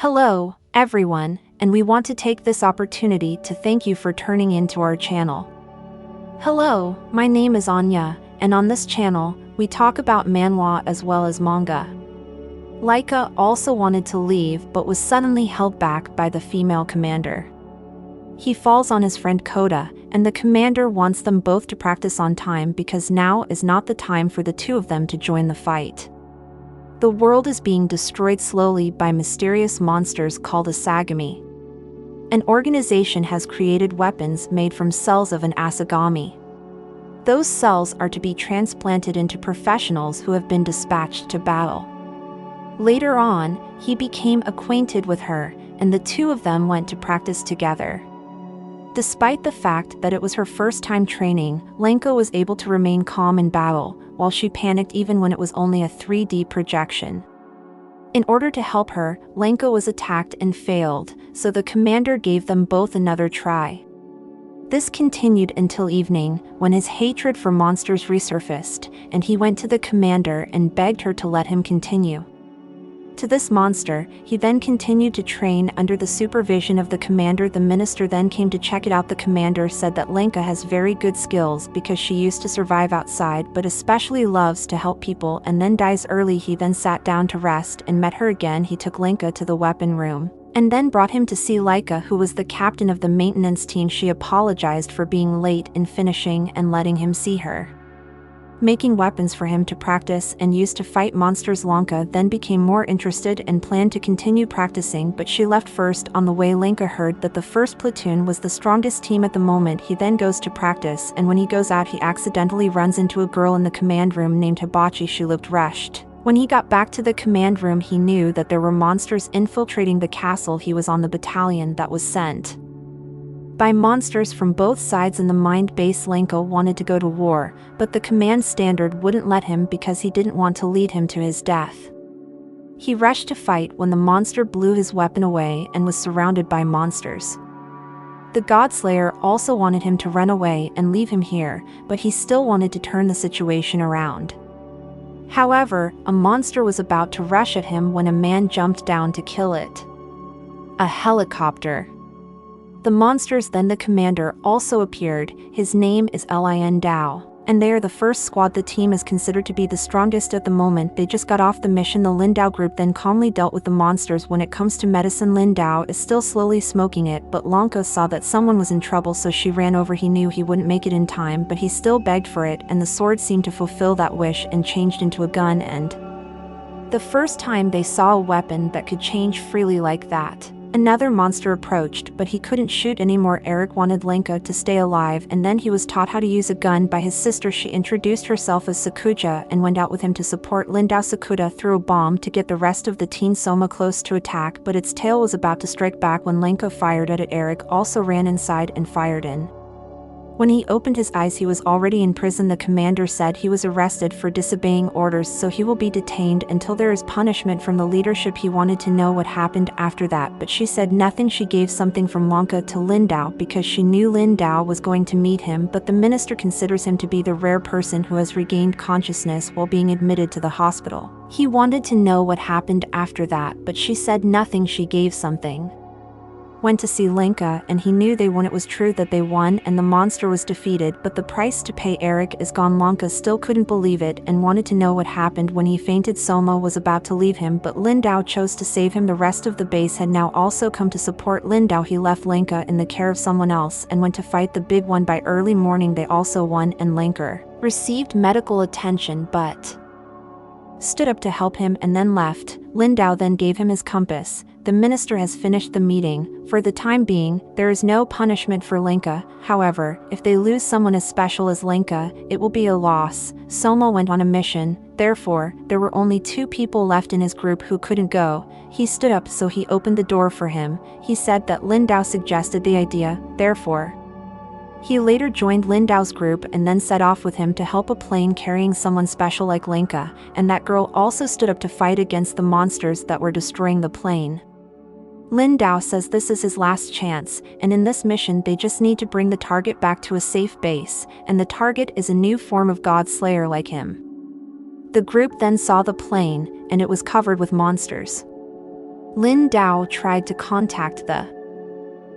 Hello, everyone, and we want to take this opportunity to thank you for turning into our channel. Hello, my name is Anya, and on this channel, we talk about manhwa as well as manga. Laika also wanted to leave but was suddenly held back by the female commander. He falls on his friend Koda, and the commander wants them both to practice on time because now is not the time for the two of them to join the fight. The world is being destroyed slowly by mysterious monsters called asagami. An organization has created weapons made from cells of an asagami. Those cells are to be transplanted into professionals who have been dispatched to battle. Later on, he became acquainted with her, and the two of them went to practice together. Despite the fact that it was her first time training, Lenka was able to remain calm in battle, while she panicked even when it was only a 3D projection. In order to help her, Lenka was attacked and failed, so the commander gave them both another try. This continued until evening, when his hatred for monsters resurfaced, and he went to the commander and begged her to let him continue. To this monster, he then continued to train under the supervision of the commander. The minister then came to check it out. The commander said that Lenka has very good skills because she used to survive outside but especially loves to help people and then dies early. He then sat down to rest and met her again. He took Lenka to the weapon room and then brought him to see Laika, who was the captain of the maintenance team. She apologized for being late in finishing and letting him see her, making weapons for him to practice and use to fight monsters. Lenka then became more interested and planned to continue practicing, but she left first. On the way, Lenka heard that the first platoon was the strongest team at the moment. He then goes to practice, and when he goes out he accidentally runs into a girl in the command room named Hibachi. She looked rushed. When he got back to the command room, he knew that there were monsters infiltrating the castle. He was on the battalion that was sent by monsters from both sides in the mind base. Lenka wanted to go to war, but the command standard wouldn't let him because he didn't want to lead him to his death. He rushed to fight when the monster blew his weapon away and was surrounded by monsters. The Godslayer also wanted him to run away and leave him here, but he still wanted to turn the situation around. However, a monster was about to rush at him when a man jumped down to kill it. A helicopter. The monsters. Then the commander also appeared. His name is Lin Dao, and they are the first squad. The team is considered to be the strongest at the moment. They just got off the mission. The Lin Dao group then calmly dealt with the monsters. When it comes to medicine, Lin Dao is still slowly smoking it, but Lenka saw that someone was in trouble, so she ran over. He knew he wouldn't make it in time, but he still begged for it, and the sword seemed to fulfill that wish and changed into a gun. And the first time they saw a weapon that could change freely like that. Another monster approached, but he couldn't shoot anymore. Eric wanted Lenka to stay alive, and then he was taught how to use a gun by his sister. She introduced herself as Sakuja and went out with him to support Lin Dao. Sakuja threw a bomb to get the rest of the teen Soma close to attack, but its tail was about to strike back when Lenka fired at it. Eric also ran inside and fired in. When he opened his eyes, he was already in prison. The commander said he was arrested for disobeying orders, so he will be detained until there is punishment from the leadership. He wanted to know what happened after that, but she said nothing. She gave something from Lenka to Lin Dao because she knew Lin Dao was going to meet him, but the minister considers him to be the rare person who has regained consciousness while being admitted to the hospital. He wanted to know what happened after that, but she said nothing. She gave something. Went to see Lenka, and he knew they won. It was true that they won and the monster was defeated, but the price to pay. Eric is gone. Lenka still couldn't believe it and wanted to know what happened. When he fainted, Soma was about to leave him, but Lin Dao chose to save him. The rest of the base had now also come to support Lin Dao. He left Lenka in the care of someone else and went to fight the big one. By early morning they also won, and Lenka received medical attention but stood up to help him and then left. Lin Dao then gave him his compass. The minister has finished the meeting. For the time being, there is no punishment for Lenka. However, if they lose someone as special as Lenka, it will be a loss. Soma went on a mission. Therefore, there were only 2 people left in his group who couldn't go. He stood up, so he opened the door for him. He said that Lin Dao suggested the idea. Therefore, he later joined Lin Dao's group and then set off with him to help a plane carrying someone special like Lenka, and that girl also stood up to fight against the monsters that were destroying the plane. Lin Dao says this is his last chance, and in this mission they just need to bring the target back to a safe base, and the target is a new form of God Slayer like him. The group then saw the plane, and it was covered with monsters. Lin Dao tried to contact the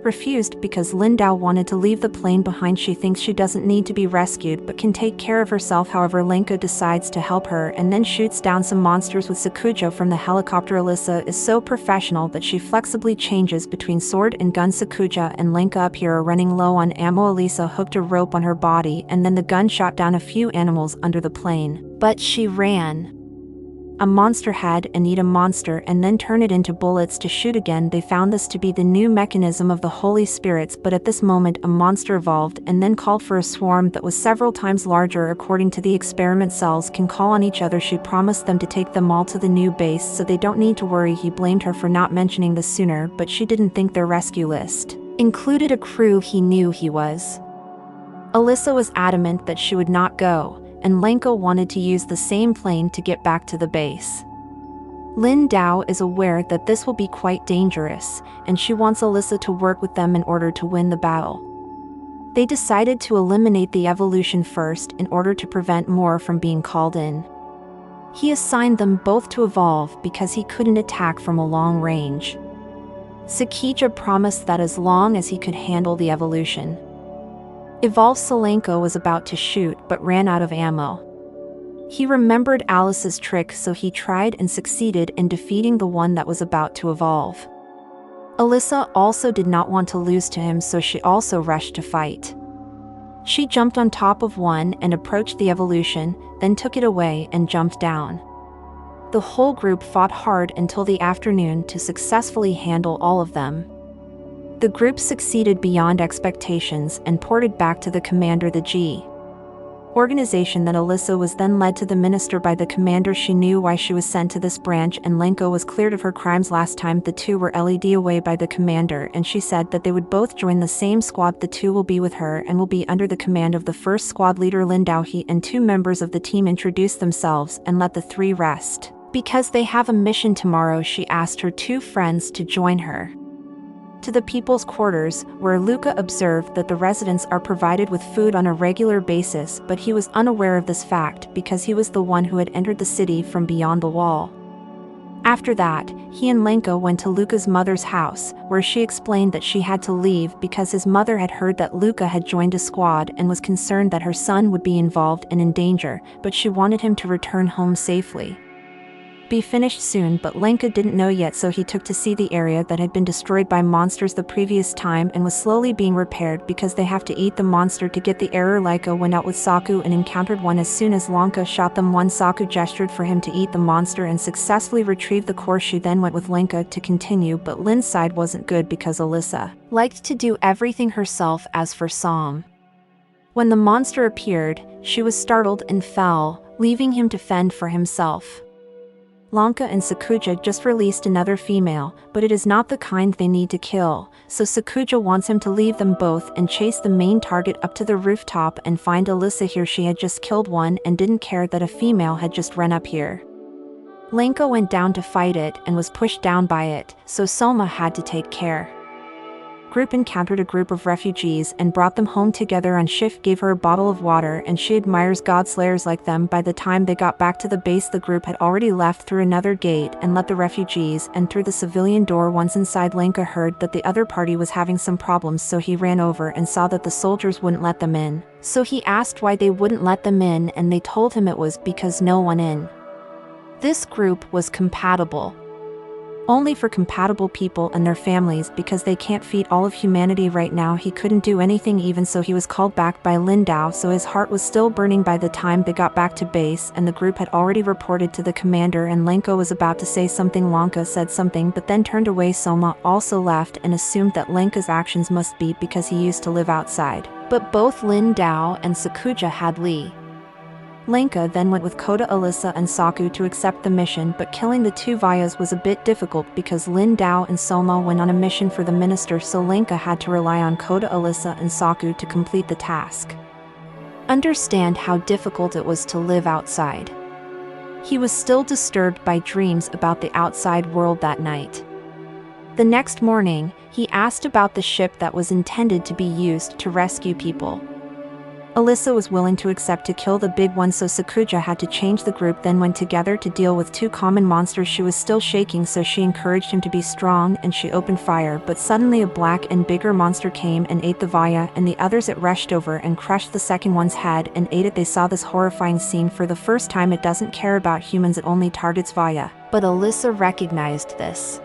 refused because Lin Dao wanted to leave the plane behind. She thinks she doesn't need to be rescued but can take care of herself. However, Lenka decides to help her and then shoots down some monsters with Sakuja from the helicopter. Alyssa is so professional that she flexibly changes between sword and gun. Sakuja and Lenka appear running low on ammo. Alyssa hooked a rope on her body and then the gun shot down a few animals under the plane. But she ran a monster head and eat a monster and then turn it into bullets to shoot again. They found this to be the new mechanism of the Holy Spirits, but at this moment a monster evolved and then called for a swarm that was several times larger. According to the experiment, cells can call on each other. She promised them to take them all to the new base so they don't need to worry. He blamed her for not mentioning this sooner, but she didn't think their rescue list included a crew he knew he was. Alyssa was adamant that she would not go, and Lenka wanted to use the same plane to get back to the base. Lin Dao is aware that this will be quite dangerous, and she wants Alyssa to work with them in order to win the battle. They decided to eliminate the evolution first in order to prevent more from being called in. He assigned them both to evolve because he couldn't attack from a long range. Sakija promised that as long as he could handle the evolution. Evolved Selenko was about to shoot but ran out of ammo. He remembered Alice's trick, so he tried and succeeded in defeating the one that was about to evolve. Alyssa also did not want to lose to him, so she also rushed to fight. She jumped on top of one and approached the evolution, then took it away and jumped down. The whole group fought hard until the afternoon to successfully handle all of them. The group succeeded beyond expectations and ported back to the commander. The G organization that Alyssa was then led to the minister by the commander. She knew why she was sent to this branch, and Lenko was cleared of her crimes. Last time the two were led away by the commander, and she said that they would both join the same squad. The two will be with her and will be under the command of the first squad leader Lin Dao. He and two members of the team introduced themselves and let the three rest. Because they have a mission tomorrow, she asked her two friends to join her to the people's quarters, where Luca observed that the residents are provided with food on a regular basis, but he was unaware of this fact because he was the one who had entered the city from beyond the wall. After that, he and Lenko went to Luca's mother's house, where she explained that she had to leave because his mother had heard that Luca had joined a squad and was concerned that her son would be involved and in danger, but she wanted him to return home safely. Be finished soon, but Lenka didn't know yet, so he took to see the area that had been destroyed by monsters the previous time and was slowly being repaired because they have to eat the monster to get the error. Lenka went out with Saku and encountered one. As soon as Lanka shot them one, Saku gestured for him to eat the monster and successfully retrieved the core. She then went with Lenka to continue, but Lin's side wasn't good because Alyssa liked to do everything herself. As for Som, when the monster appeared, she was startled and fell, leaving him to fend for himself. Lanka and Sakuja just released another female, but it is not the kind they need to kill, so Sakuja wants him to leave them both and chase the main target up to the rooftop and find Alyssa here. She had just killed one and didn't care that a female had just run up here. Lanka went down to fight it and was pushed down by it, so Soma had to take care. Group encountered a group of refugees and brought them home together on shift, gave her a bottle of water, and she admires Godslayers like them. By the time they got back to the base, the group had already left through another gate and let the refugees and through the civilian door. Once inside, Lenka heard that the other party was having some problems, so he ran over and saw that the soldiers wouldn't let them in. So he asked why they wouldn't let them in, and they told him it was because no one in this group was compatible. Only for compatible people and their families, because they can't feed all of humanity right now. He couldn't do anything even so. He was called back by Lin Dao, so his heart was still burning. By the time they got back to base and the group had already reported to the commander, and Lenko was about to say something, Lanka said something but then turned away. Soma also left and assumed that Lenka's actions must be because he used to live outside. But both Lin Dao and Sakuja had Lee. Lenka then went with Kota, Alyssa and Saku to accept the mission, but killing the two Vayas was a bit difficult because Lin Dao and Soma went on a mission for the minister, so Lenka had to rely on Kota, Alyssa and Saku to complete the task. Understand how difficult it was to live outside. He was still disturbed by dreams about the outside world that night. The next morning, he asked about the ship that was intended to be used to rescue people. Alyssa was willing to accept to kill the big one, so Sakuja had to change the group, then went together to deal with two common monsters. She was still shaking, so she encouraged him to be strong and she opened fire, but suddenly a black and bigger monster came and ate the Vaya and the others. It rushed over and crushed the second one's head and ate it. They saw this horrifying scene for the first time. It doesn't care about humans, it only targets Vaya. But Alyssa recognized this.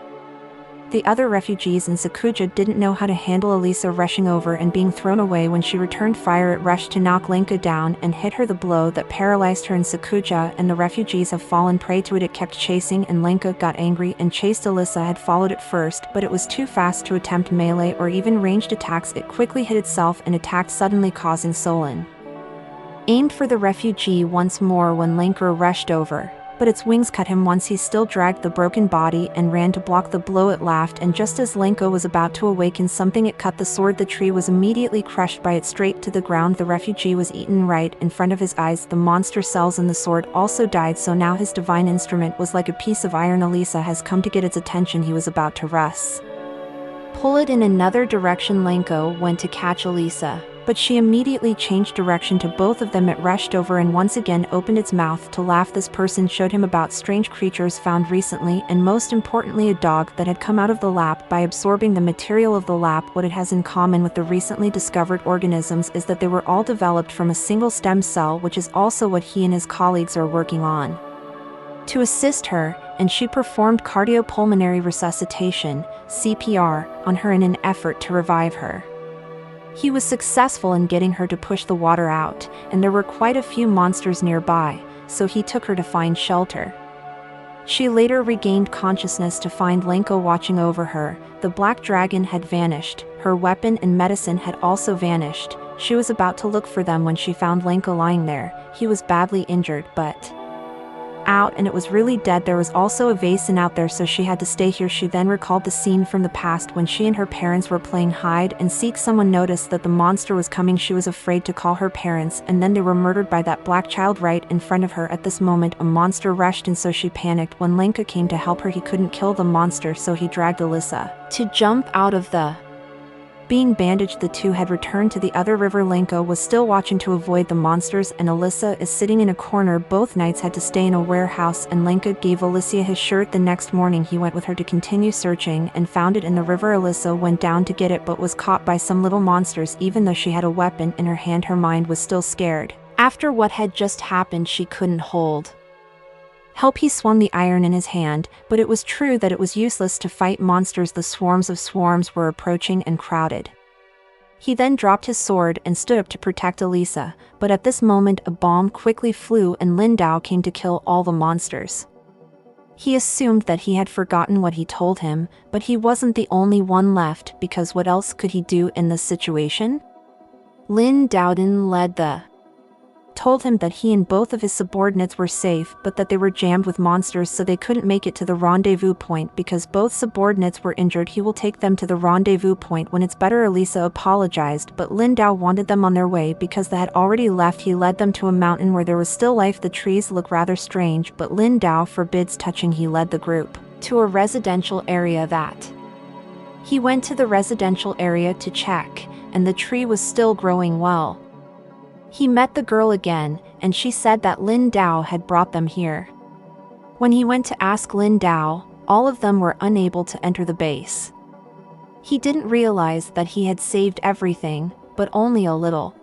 The other refugees and Sakuja didn't know how to handle Alyssa rushing over and being thrown away. When she returned fire, it rushed to knock Lenka down and hit her the blow that paralyzed her, and Sakuja and the refugees have fallen prey to it. It kept chasing and Lenka got angry and chased. Alyssa had followed it first, but it was too fast to attempt melee or even ranged attacks. It quickly hid itself and attacked, suddenly causing Solon aimed for the refugee once more when Lenka rushed over, but its wings cut him once. He still dragged the broken body and ran to block the blow. It laughed, and just as Lenka was about to awaken something, it cut the sword. The tree was immediately crushed by it straight to the ground. The refugee was eaten right in front of his eyes. The monster cells in the sword also died, so now his divine instrument was like a piece of iron. Alyssa has come to get its attention. He was about to pull it in another direction. Lenka went to catch Alyssa, but she immediately changed direction to both of them. It rushed over and once again opened its mouth to laugh. This person showed him about strange creatures found recently, and most importantly a dog that had come out of the lab. By absorbing the material of the lab, what it has in common with the recently discovered organisms is that they were all developed from a single stem cell, which is also what he and his colleagues are working on to assist her, and she performed cardiopulmonary resuscitation, CPR, on her in an effort to revive her. He was successful in getting her to push the water out, and there were quite a few monsters nearby, so he took her to find shelter. She later regained consciousness to find Lenka watching over her. The black dragon had vanished, her weapon and medicine had also vanished. She was about to look for them when she found Lenka lying there. He was badly injured, but out, and it was really dead. There was also a vase out there, so she had to stay here. She then recalled the scene from the past when she and her parents were playing hide and seek. Someone noticed that the monster was coming. She was afraid to call her parents, and then they were murdered by that black child right in front of her. At this moment a monster rushed, and so she panicked. When Lenka came to help her, he couldn't kill the monster, so he dragged Alyssa to jump out of the being bandaged. The two had returned to the other river. Lenka was still watching to avoid the monsters, and Alyssa is sitting in a corner. Both knights had to stay in a warehouse, and Lenka gave Alyssa his shirt. The next morning he went with her to continue searching and found it in the river. Alyssa went down to get it but was caught by some little monsters. Even though she had a weapon in her hand, her mind was still scared. After what had just happened, she couldn't hold help. He swung the iron in his hand, but it was true that it was useless to fight monsters. The swarms of swarms were approaching and crowded. He then dropped his sword and stood up to protect Alyssa, but at this moment a bomb quickly flew and Lindau came to kill all the monsters. He assumed that he had forgotten what he told him, but he wasn't the only one left, because what else could he do in this situation? Lin Dowden told him that he and both of his subordinates were safe, but that they were jammed with monsters, so they couldn't make it to the rendezvous point. Because both subordinates were injured, he will take them to the rendezvous point when it's better. Alyssa apologized, but Lindau wanted them on their way because they had already left. He led them to a mountain where there was still life. The trees look rather strange, but Lindau forbids touching. He led the group to a residential area. He went to the residential area to check, and the tree was still growing well. He met the girl again, and she said that Lindau had brought them here. When he went to ask Lindau, all of them were unable to enter the base. He didn't realize that he had saved everything, but only a little.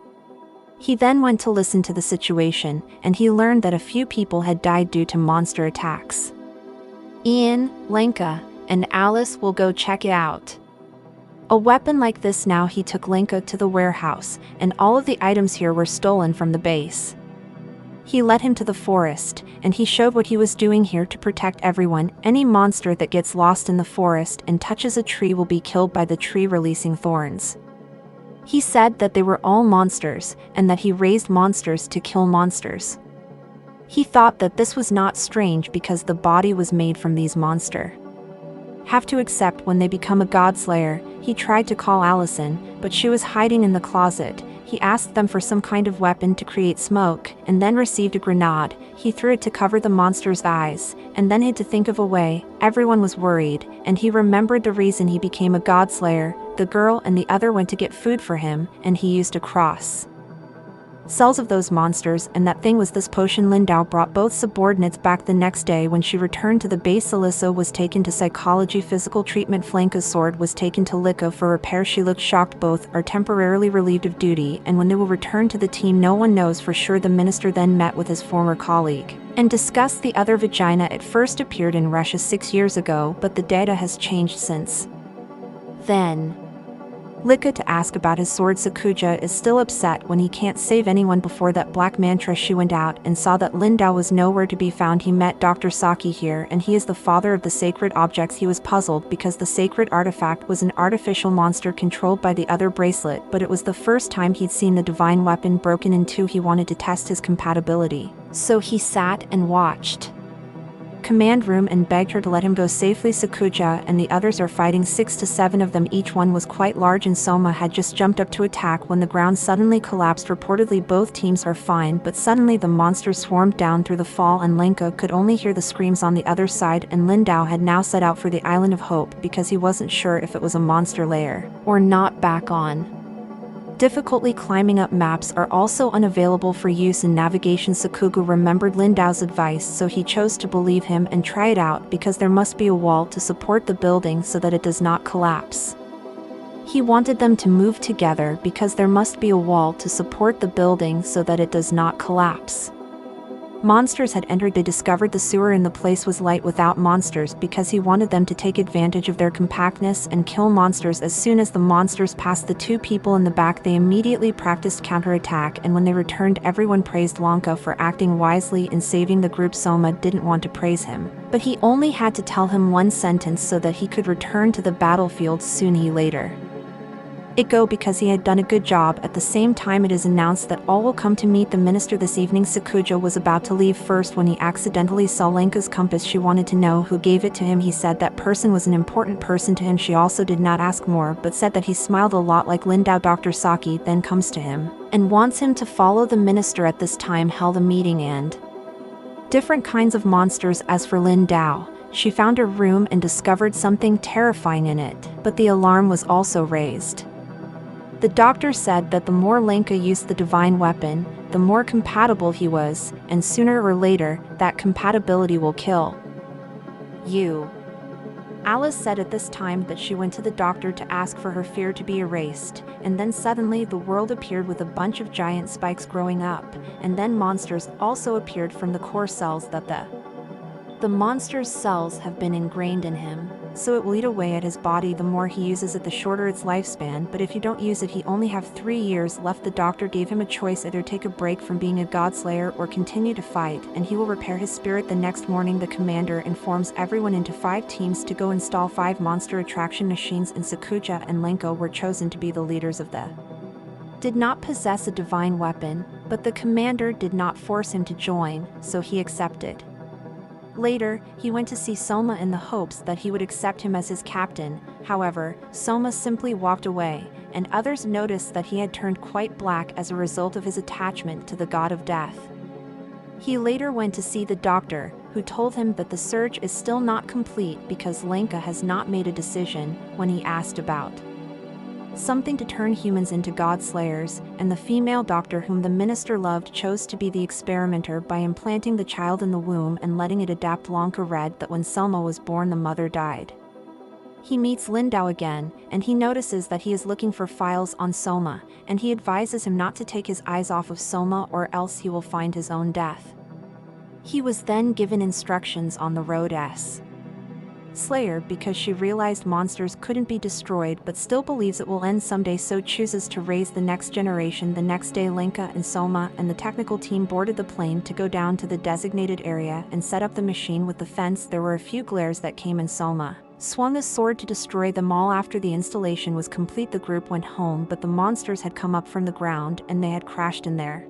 He then went to listen to the situation, and he learned that a few people had died due to monster attacks. Ian, Lenka, and Alice will go check it out. A weapon like this. Now he took Lenka to the warehouse, and all of the items here were stolen from the base. He led him to the forest, and he showed what he was doing here to protect everyone. Any monster that gets lost in the forest and touches a tree will be killed by the tree releasing thorns. He said that they were all monsters, and that he raised monsters to kill monsters. He thought that this was not strange because the body was made from these monsters. Have to accept when they become a godslayer. He tried to call Allison, but she was hiding in the closet. He asked them for some kind of weapon to create smoke, and then received a grenade. He threw it to cover the monster's eyes, and then had to think of a way. Everyone was worried, and he remembered the reason he became a godslayer. The girl and the other went to get food for him, and he used a cross. cells of those monsters, and that thing was this potion. Lindao brought both subordinates back the next day. When she returned to the base, Alyssa was taken to psychology physical treatment. Flanka's sword was taken to Liko for repair. She looked shocked. Both are temporarily relieved of duty, and when they will return to the team, no one knows for sure. The minister then met with his former colleague and discussed the other vagina. It first appeared in Russia 6 years ago, but the data has changed since then. Liko to ask about his sword. Sakuja is still upset when he can't save anyone. Before that black mantra, she went out and saw that Lindao was nowhere to be found. He met Dr. Saki here, and he is the father of the sacred objects. He was puzzled because the sacred artifact was an artificial monster controlled by the other bracelet, but it was the first time he'd seen the divine weapon broken in two. He wanted to test his compatibility, so he sat and watched command room and begged her to let him go safely. Sakuja and the others are fighting, 6 to 7 of them. Each one was quite large, and Soma had just jumped up to attack when the ground suddenly collapsed. Reportedly both teams are fine, but suddenly the monsters swarmed down through the fall, and Lenka could only hear the screams on the other side. And Lindao had now set out for the Island of Hope because he wasn't sure if it was a monster lair or not. Back on difficultly climbing up, maps are also unavailable for use in navigation. Sakuga remembered Lindao's advice, so he chose to believe him and try it out because there must be a wall to support the building so that it does not collapse. He wanted them to move together because there must be a wall to support the building so that it does not collapse. Monsters had entered. They discovered the sewer in the place was light without monsters because he wanted them to take advantage of their compactness and kill monsters. As soon as the monsters passed the 2 people in the back, they immediately practiced counterattack, and when they returned, everyone praised Lanka for acting wisely in saving the group. Soma didn't want to praise him, but he only had to tell him one sentence so that he could return to the battlefield soon. He later it go because he had done a good job. At the same time, it is announced that all will come to meet the minister this evening. Sakuja was about to leave first when he accidentally saw Lenka's compass. She wanted to know who gave it to him. He said that person was an important person to him. She also did not ask more, but said that he smiled a lot like Lindao. Dr. Saki then comes to him and wants him to follow the minister. At this time held a meeting and different kinds of monsters. As for Lindao, she found her room and discovered something terrifying in it, but the alarm was also raised. The doctor said that the more Lenka used the divine weapon, the more compatible he was, and sooner or later, that compatibility will kill you. Alice said at this time that she went to the doctor to ask for her fear to be erased, and then suddenly the world appeared with a bunch of giant spikes growing up, and then monsters also appeared from the core cells. That the monster's cells have been ingrained in him, so it will eat away at his body. The more he uses it, the shorter its lifespan, but if you don't use it, he only have 3 years left. The doctor gave him a choice: either take a break from being a godslayer or continue to fight, and he will repair his spirit. The next morning, the commander informs everyone into 5 teams to go install 5 monster attraction machines, and Sakuja and Lenko were chosen to be the leaders of the did not possess a divine weapon, but the commander did not force him to join, so he accepted. Later, he went to see Soma in the hopes that he would accept him as his captain. However, Soma simply walked away, and others noticed that he had turned quite black as a result of his attachment to the god of death. He later went to see the doctor, who told him that the search is still not complete because Lenka has not made a decision. When he asked about something to turn humans into god-slayers, and the female doctor whom the minister loved chose to be the experimenter by implanting the child in the womb and letting it adapt. Lanka read that when Selma was born, the mother died. He meets Lindao again, and he notices that he is looking for files on Soma, and he advises him not to take his eyes off of Soma or else he will find his own death. He was then given instructions on the road S. Slayer because she realized monsters couldn't be destroyed but still believes it will end someday, so chooses to raise the next generation. The next day, Lenka and Soma and the technical team boarded the plane to go down to the designated area and set up the machine with the fence. There were a few glares that came, and Soma swung a sword to destroy them all. After the installation was complete, the group went home, but the monsters had come up from the ground and they had crashed in their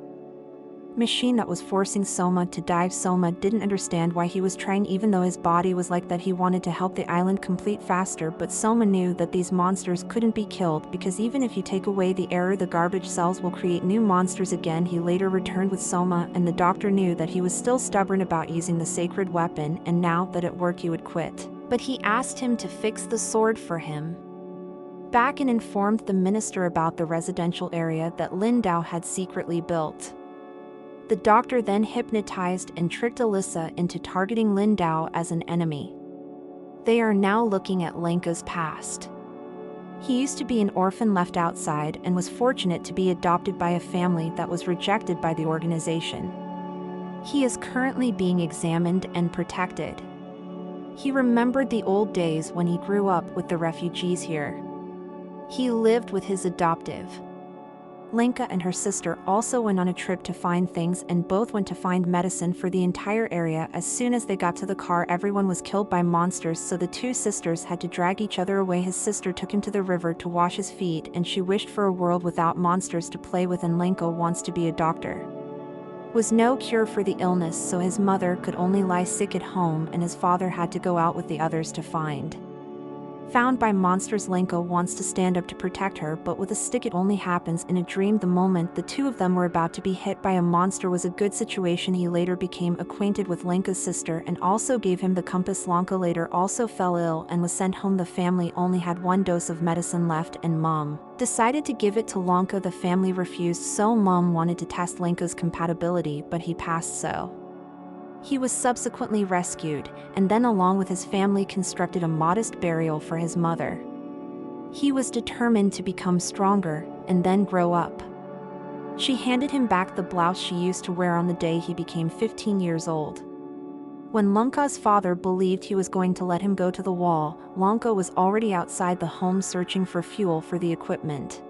machine that was forcing Soma to dive. Soma didn't understand why he was trying, even though his body was like that. He wanted to help the island complete faster, but Soma knew that these monsters couldn't be killed because even if you take away the error, the garbage cells will create new monsters again. He later returned with Soma, and the doctor knew that he was still stubborn about using the sacred weapon, and now that it worked he would quit. But he asked him to fix the sword for him. back and informed the minister about the residential area that Lin Dao had secretly built. The doctor then hypnotized and tricked Alyssa into targeting Lin Dao as an enemy. They are now looking at Lenka's past. He used to be an orphan left outside and was fortunate to be adopted by a family that was rejected by the organization. He is currently being examined and protected. He remembered the old days when he grew up with the refugees here. He lived with his adoptive. Lenka and her sister also went on a trip to find things, and both went to find medicine for the entire area. As soon as they got to the car, everyone was killed by monsters, so the two sisters had to drag each other away. His sister took him to the river to wash his feet, and she wished for a world without monsters to play with, and Lenka wants to be a doctor. Was no cure for the illness, so his mother could only lie sick at home, and his father had to go out with the others to find. Found by monsters, Lenka wants to stand up to protect her, but with a stick it only happens in a dream. The moment the two of them were about to be hit by a monster was a good situation. He later became acquainted with Lenka's sister and also gave him the compass. Lenka later also fell ill and was sent home. The family only had one dose of medicine left, and Mom decided to give it to Lenka. The family refused, so Mom wanted to test Lenka's compatibility, but he passed, so he was subsequently rescued, and then along with his family constructed a modest burial for his mother. He was determined to become stronger and then grow up. She handed him back the blouse she used to wear on the day he became 15 years old. When Lenka's father believed he was going to let him go to the wall, Lenka was already outside the home searching for fuel for the equipment.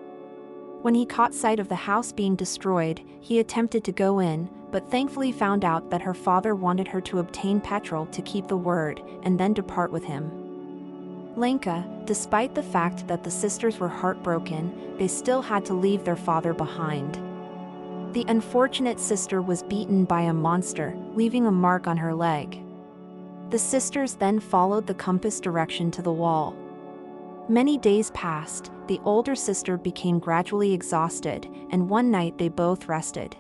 When he caught sight of the house being destroyed, he attempted to go in, but thankfully found out that her father wanted her to obtain petrol to keep the word, and then depart with him. Lenka, despite the fact that the sisters were heartbroken, they still had to leave their father behind. The unfortunate sister was beaten by a monster, leaving a mark on her leg. The sisters then followed the compass direction to the wall. Many days passed, the older sister became gradually exhausted, and one night they both rested.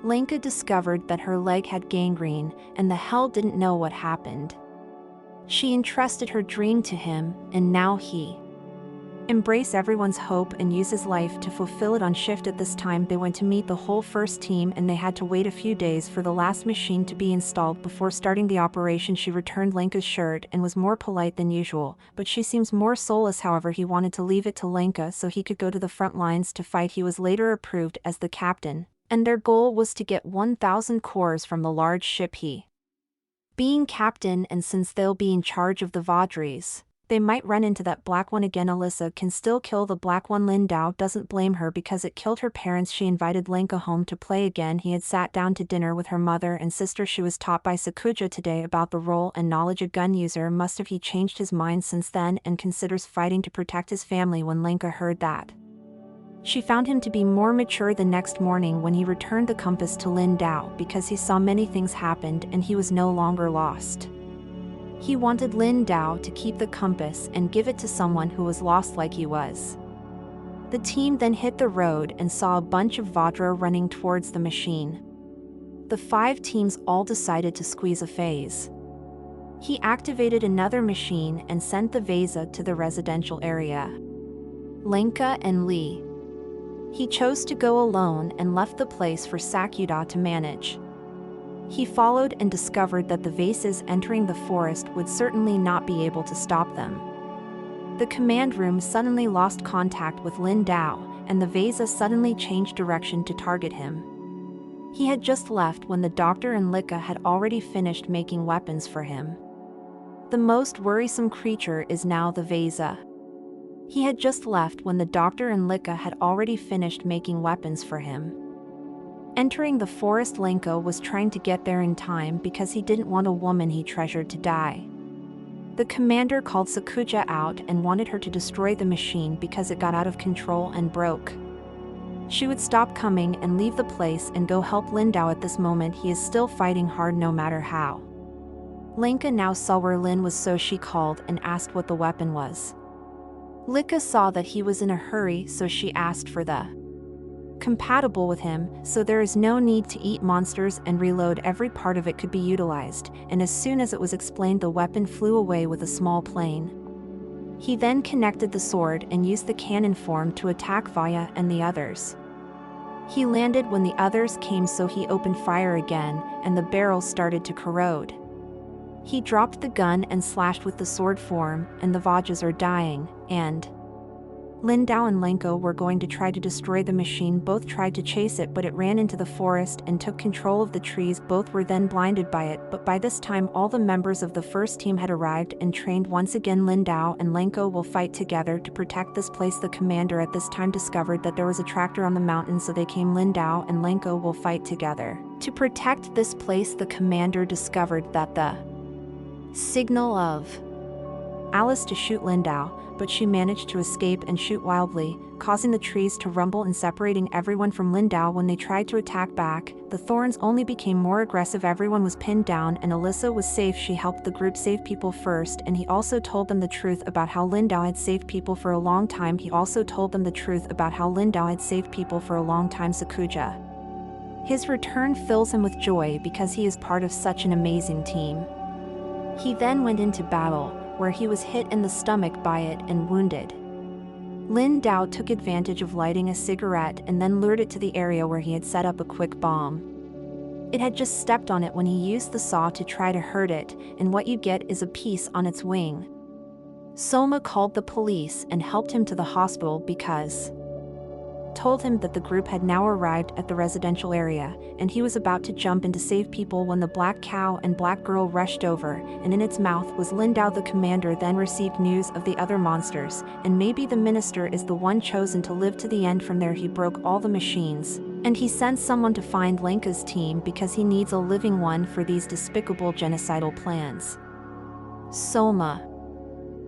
Lenka discovered that her leg had gangrene, and the hell didn't know what happened. She entrusted her dream to him, and now he embrace everyone's hope and use his life to fulfill it. On shift at this time, they went to meet the whole first team, and they had to wait a few days for the last machine to be installed before starting the operation. She returned Lenka's shirt and was more polite than usual, but she seems more soulless. However, he wanted to leave it to Lenka so he could go to the front lines to fight. He was later approved as the captain, and their goal was to get 1,000 cores from the large ship. He being captain, and since they'll be in charge of the Vadris, they might run into that black one again. Alyssa can still kill the black one. Lin Dao doesn't blame her because it killed her parents. She invited Lenka home to play again. He had sat down to dinner with her mother and sister. She was taught by Sakuja today about the role and knowledge a gun user must have. He changed his mind since then and considers fighting to protect his family. When Lenka heard that, she found him to be more mature. The next morning when he returned the compass to Lin Dao because he saw many things happened and he was no longer lost. He wanted Lin Dao to keep the compass and give it to someone who was lost like he was. The team then hit the road and saw a bunch of Vadra running towards the machine. The 5 teams all decided to squeeze a phase. He activated another machine and sent the Vesa to the residential area. Lenka and Lee. He chose to go alone and left the place for Sakuda to manage. He followed and discovered that the Vasas entering the forest would certainly not be able to stop them. The command room suddenly lost contact with Lin Dao, and the Vesa suddenly changed direction to target him. He had just left when the doctor and Lika had already finished making weapons for him. The most worrisome creature is now the Vesa. He had just left when the doctor and Lika had already finished making weapons for him. Entering the forest, Lenka was trying to get there in time because he didn't want a woman he treasured to die. The commander called Sakuja out and wanted her to destroy the machine because it got out of control and broke. She would stop coming and leave the place and go help Lin Dao. At this moment he is still fighting hard no matter how. Lenka now saw where Lin was, so she called and asked what the weapon was. Lika saw that he was in a hurry, so she asked for the compatible with him, so there is no need to eat monsters and reload. Every part of it could be utilized, and as soon as it was explained, the weapon flew away with a small plane. He then connected the sword and used the cannon form to attack Vaya and the others. He landed when the others came, so he opened fire again, and the barrel started to corrode. He dropped the gun and slashed with the sword form, and the Vajas are dying, and Lindao and Lenko were going to try to destroy the machine. Both tried to chase it, but it ran into the forest and took control of the trees. Both were then blinded by it, but by this time all the members of the first team had arrived and trained once again. Lindao and Lenko will fight together to protect this place. The commander at this time discovered that there was a tractor on the mountain, so they came. Lindao and Lenko will fight together to protect this place. The commander discovered that the signal of Alice to shoot Lindao, but she managed to escape and shoot wildly, causing the trees to rumble and separating everyone from Lindao. When they tried to attack back, the thorns only became more aggressive. Everyone was pinned down and Alyssa was safe. She helped the group save people first, and he also told them the truth about how Lindao had saved people for a long time. Sakuja. His return fills him with joy because he is part of such an amazing team. He then went into battle, where he was hit in the stomach by it and wounded. Lindao took advantage of lighting a cigarette and then lured it to the area where he had set up a quick bomb. It had just stepped on it when he used the saw to try to hurt it, and what you get is a piece on its wing. Soma called the police and helped him to the hospital because told him that the group had now arrived at the residential area, and he was about to jump in to save people when the black cow and black girl rushed over, and in its mouth was Lindao. The commander then received news of the other monsters, and maybe the minister is the one chosen to live to the end. From there he broke all the machines, and he sent someone to find Lenka's team because he needs a living one for these despicable genocidal plans. Soma.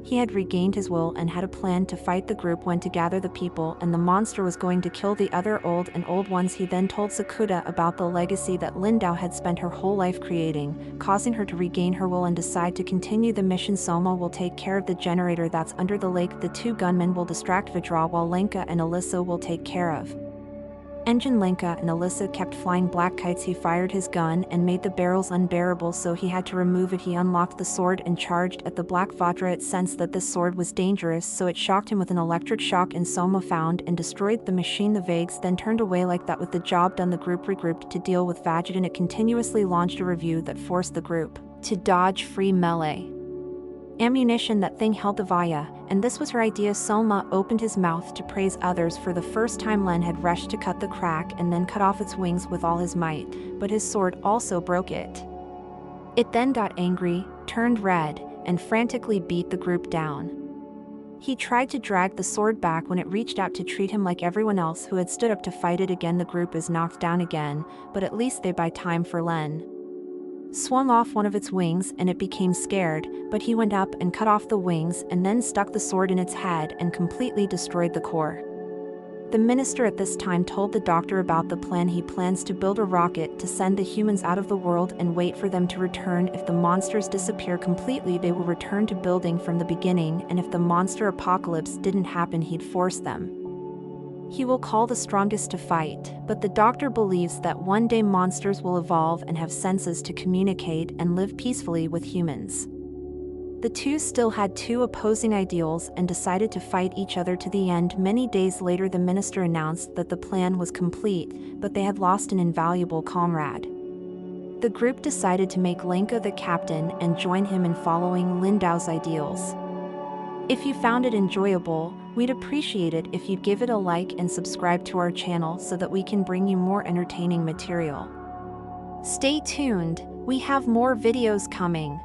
He had regained his will and had a plan to fight. The group went to gather the people, and the monster was going to kill the other old ones. He then told Sakuda about the legacy that Lindao had spent her whole life creating, causing her to regain her will and decide to continue the mission. Soma will take care of the generator that's under the lake. The two gunmen will distract Vidra while Lenka and Alyssa will take care of engine. Lenka and Alyssa kept flying black kites. He fired his gun and made the barrels unbearable, so he had to remove it. He unlocked the sword and charged at the black Vajra. It sensed that this sword was dangerous, so it shocked him with an electric shock, and Soma found and destroyed the machine. The Vagues then turned away. Like that, with the job done, the group regrouped to deal with Vajidon. It continuously launched a review that forced the group to dodge free melee ammunition. That thing held the Vaya, and this was her idea. Soma opened his mouth to praise others. For the first time Len had rushed to cut the crack and then cut off its wings with all his might, but his sword also broke it. It then got angry, turned red, and frantically beat the group down. He tried to drag the sword back when it reached out to treat him like everyone else who had stood up to fight it again. The group is knocked down again, but at least they buy time. For Len swung off one of its wings and it became scared, but he went up and cut off the wings and then stuck the sword in its head and completely destroyed the core. The minister at this time told the doctor about the plan. He plans to build a rocket to send the humans out of the world and wait for them to return. If the monsters disappear completely, they will return to building from the beginning, and if the monster apocalypse didn't happen, he'd force them. He will call the strongest to fight, but the doctor believes that one day monsters will evolve and have senses to communicate and live peacefully with humans. The two still had two opposing ideals and decided to fight each other to the end. Many days later, the minister announced that the plan was complete, but they had lost an invaluable comrade. The group decided to make Lenka the captain and join him in following Lindao's ideals. If you found it enjoyable, we'd appreciate it if you'd give it a like and subscribe to our channel so that we can bring you more entertaining material. Stay tuned, we have more videos coming.